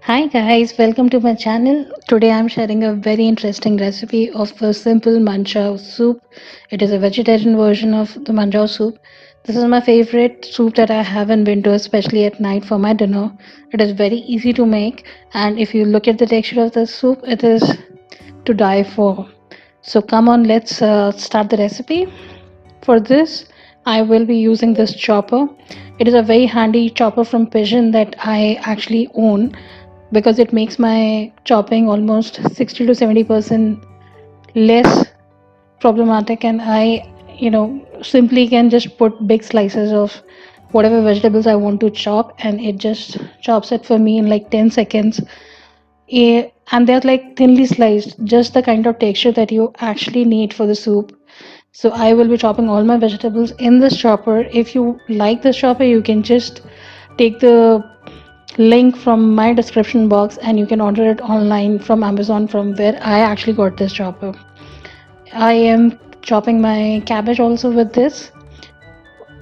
Hi guys, welcome to my channel. Today I'm sharing a very interesting recipe of a simple manchow soup. It is a vegetarian version of the manchow soup. This is my favorite soup that I have in winter, especially at night for my dinner. It is very easy to make, and if you look at the texture of the soup, it is to die for. So come on, let's start the recipe. For this, I will be using this chopper. It is a very handy chopper from Pigeon that I actually own because it makes my chopping almost 60 to 70% less problematic, and I simply can just put big slices of whatever vegetables I want to chop, and it just chops it for me in like 10 seconds. And they're like thinly sliced, just the kind of texture that you actually need for the soup. So I will be chopping all my vegetables in this chopper. If you like this chopper, you can just take the link from my description box and you can order it online from Amazon, from where I actually got this chopper. I am chopping my cabbage also with this.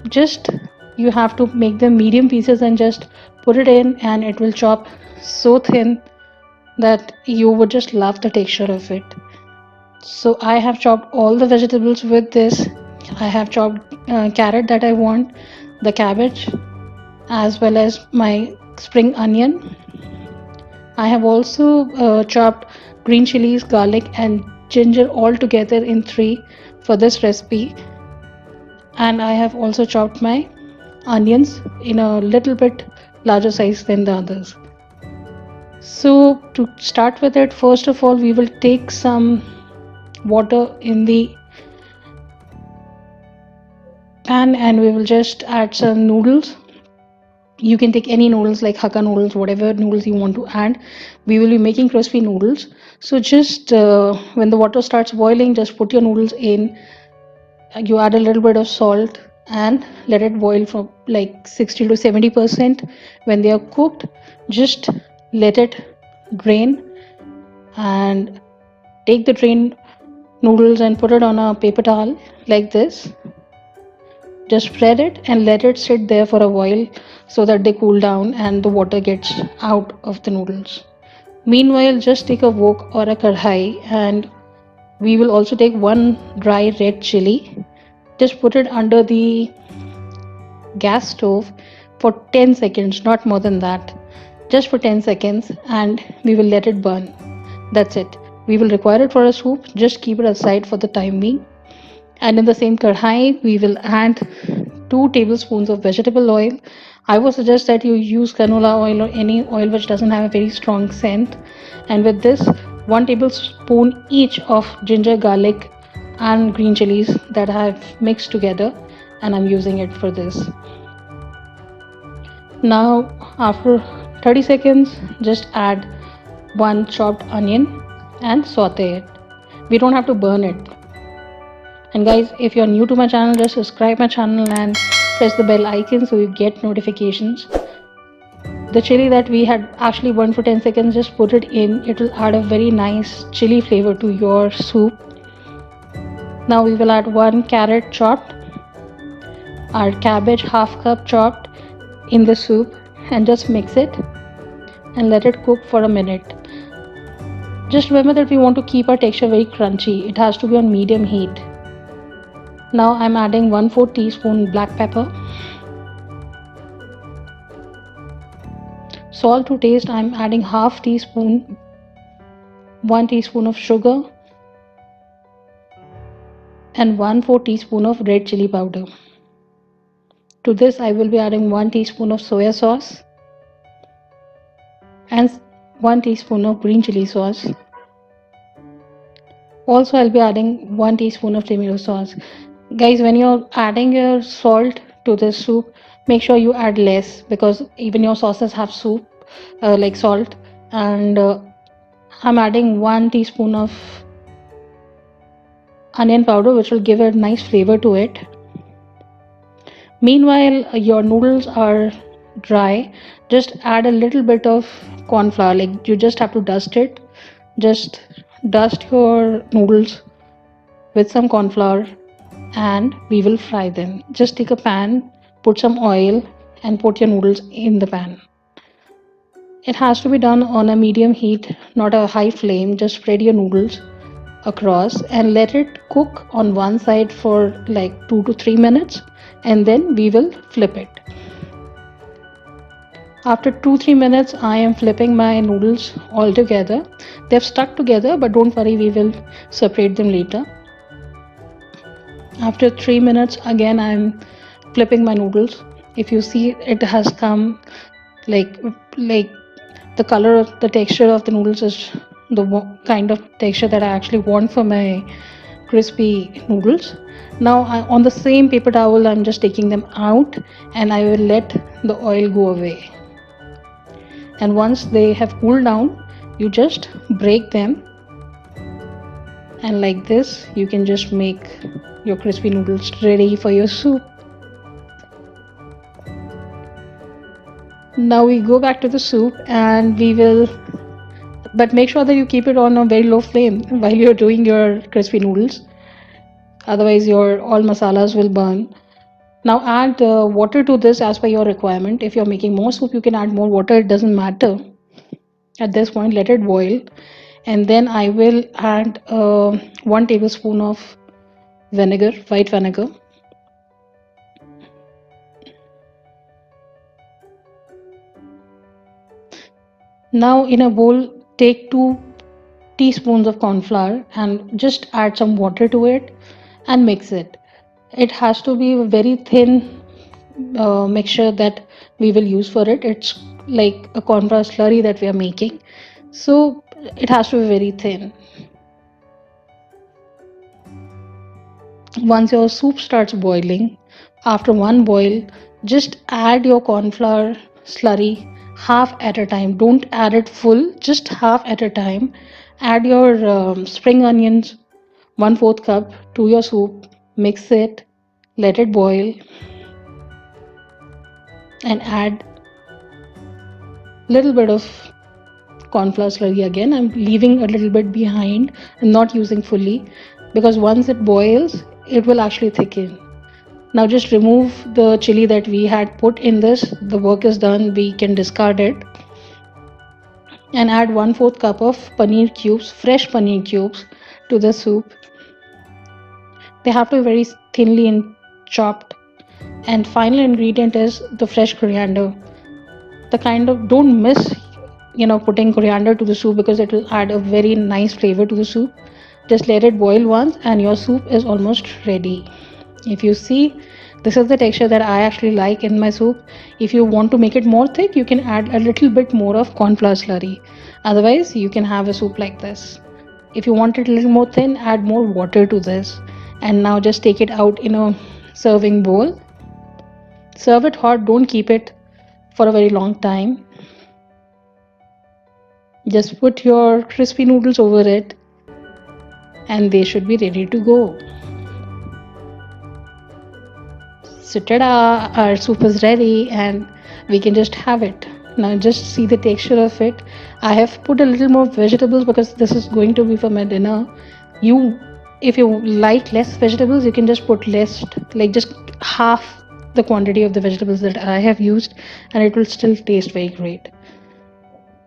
Just you have to make them medium pieces and just put it in, and it will chop so thin that you would just love the texture of it. So I have chopped all the vegetables with this. I have chopped carrot that I want, the cabbage, as well as my spring onion. I have also chopped green chilies, garlic, and ginger all together in three for this recipe. And I have also chopped my onions in a little bit larger size than the others. So, to start with it, first of all, we will take some water in the pan and we will just add some noodles. You can take any noodles like Hakka noodles, whatever noodles you want to add. We will be making crispy noodles. So just when the water starts boiling, just put your noodles in. You add a little bit of salt and let it boil from like 60 to 70%. When they are cooked, just let it drain, and take the drained noodles and put it on a paper towel like this. Just spread it and let it sit there for a while so that they cool down and the water gets out of the noodles. Meanwhile, just take a wok or a kadhai, and we will also take one dry red chili. Just put it under the gas stove for 10 seconds, not more than that. Just for 10 seconds, and we will let it burn. That's it. We will require it for a soup. Just keep it aside for the time being. And in the same kadhai, we will add 2 tablespoons of vegetable oil. I would suggest that you use canola oil or any oil which doesn't have a very strong scent. And with this, 1 tablespoon each of ginger, garlic, and green chilies that I have mixed together, and I'm using it for this. Now, after 30 seconds, just add 1 chopped onion and saute it. We don't have to burn it. And guys, if you're new to my channel, just subscribe my channel and press the bell icon so you get notifications. The chili that we had actually burned for 10 seconds, just put it in. It will add a very nice chili flavor to your soup. Now we will add 1 carrot chopped, our cabbage half cup chopped in the soup, and just mix it and let it cook for a minute. Just remember that we want to keep our texture very crunchy. It has to be on medium heat. Now I'm adding 1/4 teaspoon black pepper, salt to taste. I'm adding half teaspoon, 1 teaspoon of sugar, and 1/4 teaspoon of red chili powder. To this I will be adding 1 teaspoon of soya sauce and 1 teaspoon of green chili sauce. Also I'll be adding 1 teaspoon of tomato sauce. Guys, when you're adding your salt to this soup, make sure you add less, because even your sauces have soup like salt. And I'm adding 1 teaspoon of onion powder, which will give a nice flavor to it. Meanwhile, your noodles are dry. Just add a little bit of corn flour, like you just have to dust it. Just dust your noodles with some corn flour, and we will fry them. Just take a pan, put some oil, and put your noodles in the pan. It has to be done on a medium heat, not a high flame. Just spread your noodles across and let it cook on one side for like 2 to 3 minutes, and then we will flip it. After 2-3 minutes, I am flipping my noodles all together. They've stuck together, but don't worry, we will separate them later. After 3 minutes, again I'm flipping my noodles. If you see, it has come like like the color of the texture of the noodles is the kind of texture that I actually want for my crispy noodles. Now on the same paper towel, I'm just taking them out and I will let the oil go away. And once they have cooled down, you just break them, and like this you can just make your crispy noodles ready for your soup. Now we go back to the soup and we will, but make sure that you keep it on a very low flame while you're doing your crispy noodles, otherwise your all masalas will burn. Now add water to this as per your requirement. If you're making more soup, you can add more water, it doesn't matter. At this point, let it boil, and then I will add 1 tablespoon of vinegar, white vinegar. Now in a bowl, take 2 teaspoons of corn flour and just add some water to it and mix it. It has to be a very thin mixture that we will use for it. It's like a corn flour slurry that we are making, so it has to be very thin. Once your soup starts boiling, after one boil, just add your corn flour slurry half at a time. Don't add it full, just half at a time. Add your spring onions, 1/4 cup, to your soup. Mix it, let it boil, and add little bit of corn flour slurry again. I'm leaving a little bit behind and not using fully, because once it boils, it will actually thicken. Now just remove the chili that we had put in this. The work is done, we can discard it. And add 1/4 cup of paneer cubes, fresh paneer cubes, to the soup. They have to be very thinly chopped. And final ingredient is the fresh coriander. The kind of, don't miss putting coriander to the soup, because it will add a very nice flavor to the soup. Just let it boil once and your soup is almost ready. If you see, this is the texture that I actually like in my soup. If you want to make it more thick, you can add a little bit more of corn flour slurry. Otherwise, you can have a soup like this. If you want it a little more thin, add more water to this. And now just take it out in a serving bowl. Serve it hot, don't keep it for a very long time. Just put your crispy noodles over it and they should be ready to go. So tada, our soup is ready and we can just have it. Now just see the texture of it. I have put a little more vegetables because this is going to be for my dinner. You, if you like less vegetables, you can just put less, like just half the quantity of the vegetables that I have used, and it will still taste very great.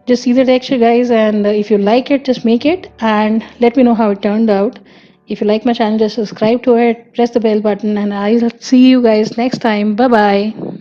Just see the texture, guys, and if you like it, just make it and let me know how it turned out. If you like my channel, just subscribe to it, press the bell button, and I'll see you guys next time. Bye bye.